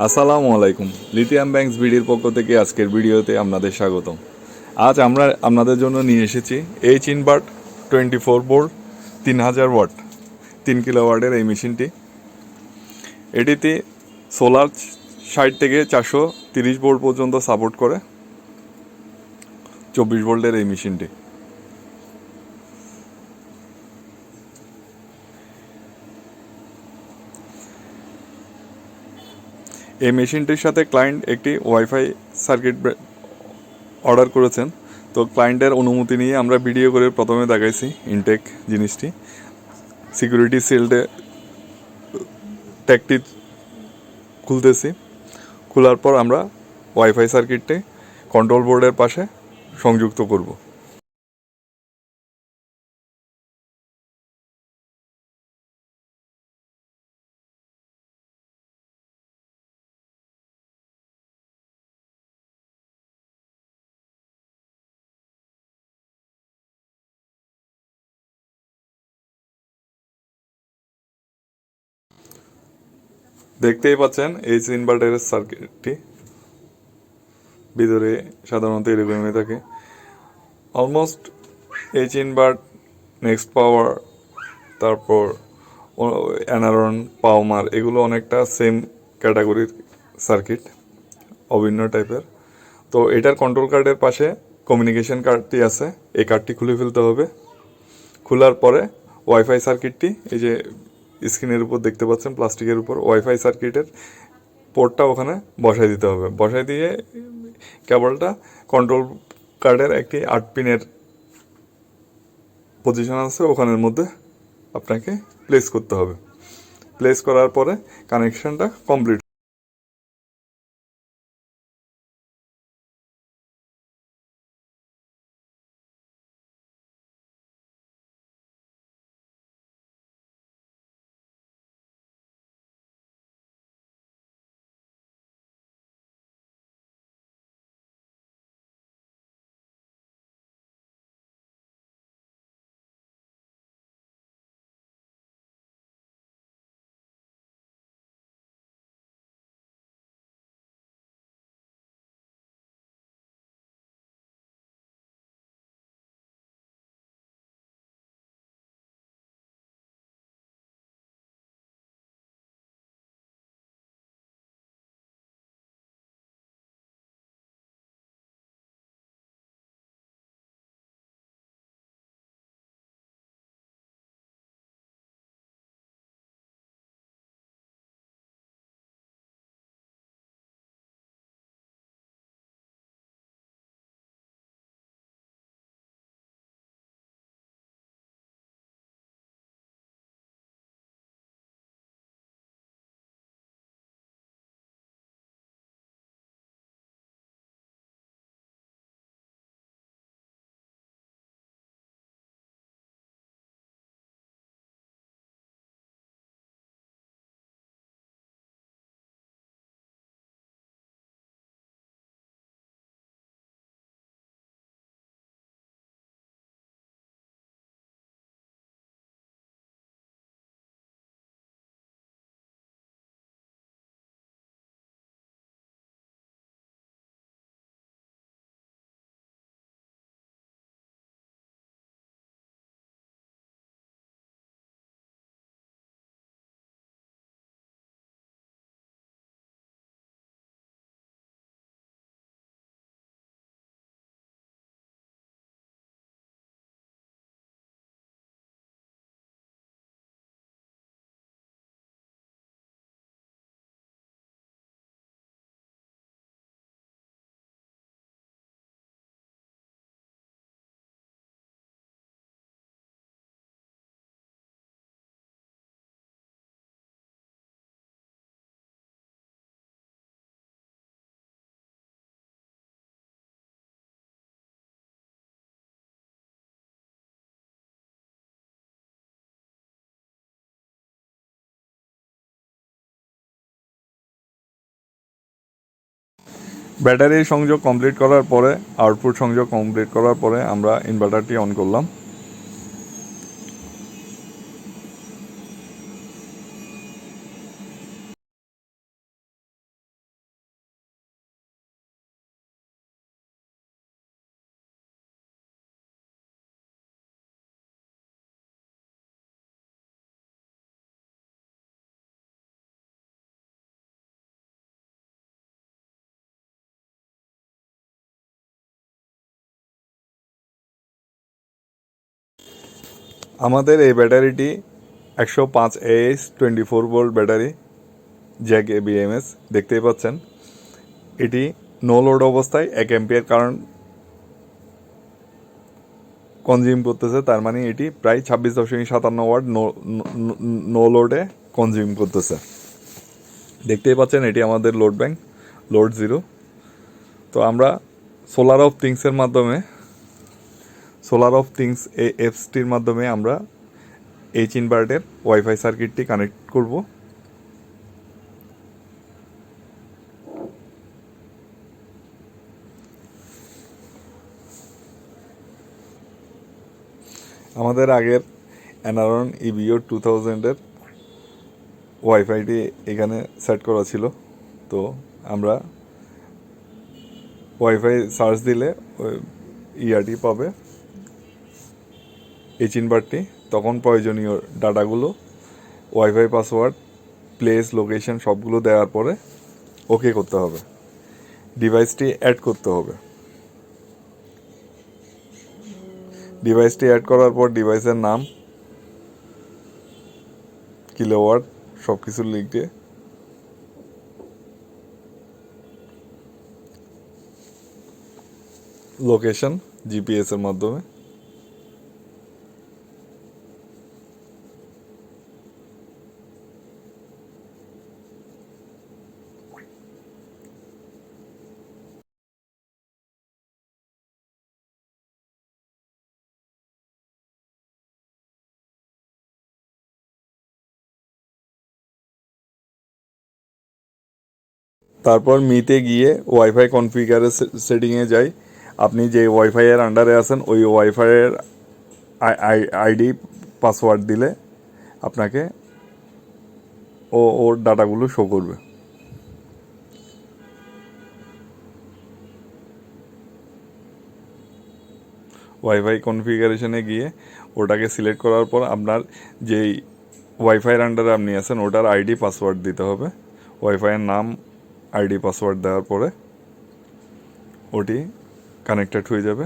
আসসালামু আলাইকুম। Lithium banks বিডির পক্ষ থেকে আজকের ভিডিওতে আপনাদের স্বাগতম। আজ আমরা আপনাদের জন্য নিয়ে এসেছি এইচ ইনভার্ট 24 বোল্ট 3000 ওয়াট 3 কিলোওয়াটের এই মেশিনটি। এটিতে সোলার 60 থেকে 430 ভোল্ট পর্যন্ত সাপোর্ট করে 24 ভোল্টের এই মেশিনটি। এই মেশিনটির সাথে ক্লায়েন্ট একটি ওয়াইফাই সার্কিট অর্ডার করেছেন। তো ক্লায়েন্টের অনুমতি নিয়ে আমরা ভিডিও করে প্রথমে দেখাইছি ইনটেক জিনিসটি। সিকিউরিটি সিলডে ট্যাগটি খুলতেছি। খোলার পর আমরা ওয়াইফাই সার্কিটটি কন্ট্রোল বোর্ডের পাশে সংযুক্ত করব। দেখতেই পাচ্ছেন এইচ ইনভার্টারের সার্কিটটি ভিতরে সাধারণত এরকমই থাকে। অলমোস্ট এইচ ইনভার্ট, নেক্সট পাওয়ার, তারপর অ্যানারন, পাওমার, এগুলো অনেকটা সেম ক্যাটাগরির সার্কিট, অভিন্ন টাইপের। তো এটার কন্ট্রোল কার্ডের পাশে কমিউনিকেশন কার্ডটি আছে, এই কার্ডটি খুলে ফেলতে হবে। খোলার পরে ওয়াইফাই সার্কিটটি, এই যে স্ক্রিনের উপর দেখতে পাচ্ছেন প্লাস্টিকের উপর, ওয়াইফাই সার্কিটের পোর্টটা ওখানে বসাই দিতে হবে। বসাই দিয়ে কেবলটা কন্ট্রোল কার্ডের একটি 8 পিনের পজিশন আছে, ওখানের মধ্যে আপনাকে প্লেস করতে হবে। প্লেস করার পরে কানেকশনটা কমপ্লিট। ব্যাটারি সংযোগ কমপ্লিট করার পরে, আউটপুট সংযোগ কমপ্লিট করার পরে আমরা ইনভার্টারটি অন করলাম। আমাদের এই ব্যাটারিটি 105 Ah 24 volt battery, Jack ABMS। দেখতেই পাচ্ছেন এটি নো লোড অবস্থায় 1 অ্যাম্পিয়ার কারেন্ট কনজিউম করতেছে, তার মানে এটি প্রায় 26.57 ওয়াট নো লোডে কনজিউম করতেছে। দেখতেই পাচ্ছেন এটি আমাদের লোড ব্যাংক, লোড জিরো। তো আমরা সোলার অফ থিংসের মাধ্যমে, সোলার অফ থিংস এই অ্যাপসটির মাধ্যমে আমরা এইচ ইনভার্টের ওয়াইফাই সার্কিটটি কানেক্ট করব। আমাদের আগের অ্যানারন ইভিও 2000-এর ওয়াইফাইটি এখানে সেট করা ছিল। তো আমরা ওয়াইফাই সার্চ দিলে ইয়ারটি পাবে এইচ ইনভার্টটি। তখন প্রয়োজনীয় ডাটাগুলো, ওয়াইফাই পাসওয়ার্ড, প্লেস, লোকেশন সবগুলো দেওয়ার পরে ওকে করতে হবে, ডিভাইসটি অ্যাড করতে হবে। ডিভাইসটি অ্যাড করার পর ডিভাইসের নাম, কিলোওয়াট সব কিছু লিখে লোকেশন জিপিএসের মাধ্যমে তারপর মিতে গিয়ে ওয়াইফাই কনফিগারের সেটিংয়ে যাই। আপনি যে ওয়াইফাইয়ের আন্ডারে আছেন ওই ওয়াইফাইয়ের আইডি পাসওয়ার্ড দিলে আপনাকে ওর ডাটাগুলো শো করবে। ওয়াইফাই কনফিগারেশনে গিয়ে ওটাকে সিলেক্ট করার পর আপনার যেই ওয়াইফাইয়ের আন্ডারে আপনি আছেন ওটার আইডি পাসওয়ার্ড দিতে হবে। ওয়াইফাইয়ের নাম, আইডি পাসওয়ার্ড দেওয়ার পরে ওটি কানেক্টেড হয়ে যাবে।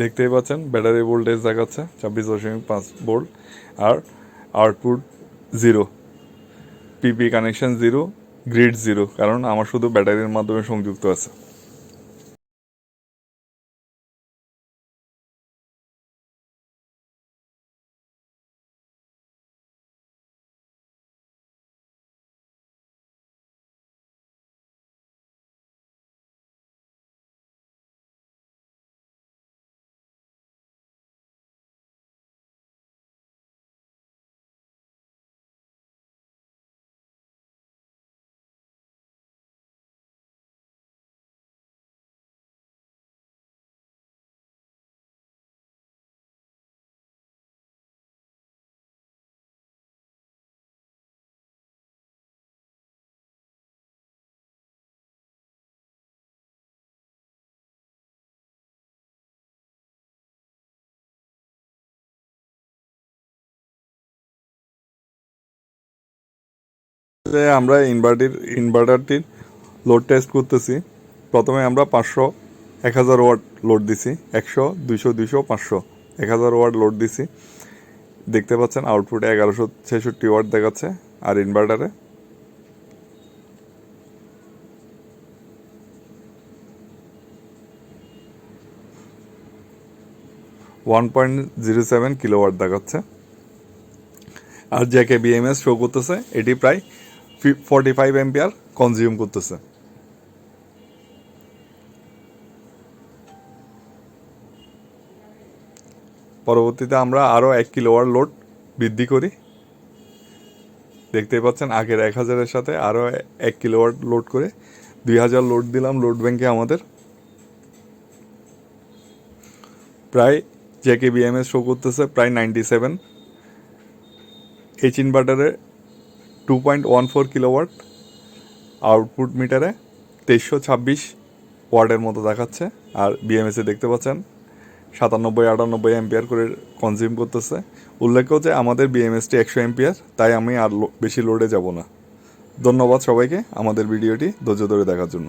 দেখতেই পাচ্ছেন ব্যাটারি ভোল্টেজ দেখাচ্ছে 26.5 ভোল্ট, আর আউটপুট জিরো, পিপি কানেকশন জিরো, গ্রিড জিরো, কারণ আমার শুধু ব্যাটারির মাধ্যমে সংযুক্ত আছে। আমরা ইনভার্টারটির লোড টেস্ট করতেছি। প্রথমে আমরা 500 1000 ওয়াট লোড দিছি, 100 200 200 500 1000 ওয়াট লোড দিছি। দেখতে পাচ্ছেন আউটপুটে 1166 ওয়াট দেখাচ্ছে। আর ইনভার্টারে 1.07 কিলোওয়াট দেখাচ্ছে। আর জ্যাকে বিএমএস শো করতেছে এটি প্রায় 45 অ্যাম্পিয়ার কনজিউম করতেছে। পরবর্তীতে আমরা আরও 1 কিলোওয়াট লোড বৃদ্ধি করি। দেখতেই পাচ্ছেন আগের 1000-এর সাথে আরও 1 কিলোওয়াট লোড করে 2000 লোড দিলাম লোড ব্যাংকে। আমাদের প্রায় জ্যাকে বিএমএস শো করতেছে প্রায় 97। এইচ ইনভার্টারে 2.14 কিলোওয়াট, আউটপুট মিটারে 2326 ওয়াটের মতো দেখাচ্ছে। আর বিএমএসে দেখতে পাচ্ছেন 97-98 অ্যাম্পিয়ার করে কনজিউম করতেছে। উল্লেখ্য যে আমাদের বিএমএসটি 100 অ্যাম্পিয়ার, তাই আমি আর বেশি লোডে যাব না। ধন্যবাদ সবাইকে আমাদের ভিডিওটি ধৈর্য ধরে দেখার জন্য।